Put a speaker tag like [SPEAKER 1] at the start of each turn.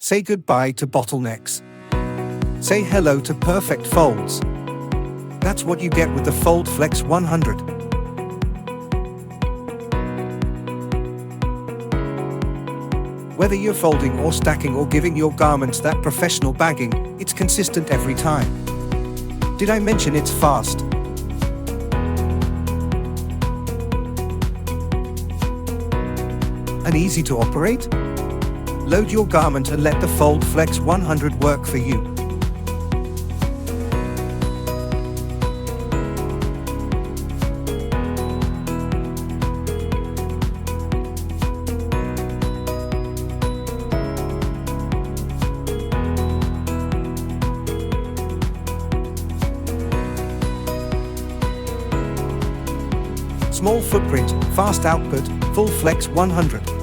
[SPEAKER 1] Say goodbye to bottlenecks. Say hello to perfect folds. That's what you get with the FoldFlex 100. Whether you're folding or stacking or giving your garments that professional bagging, it's consistent every time. Did I mention it's fast? And easy to operate? Load your garment and let the FoldFlex 100 work for you. Small footprint, fast output, FoldFlex 100.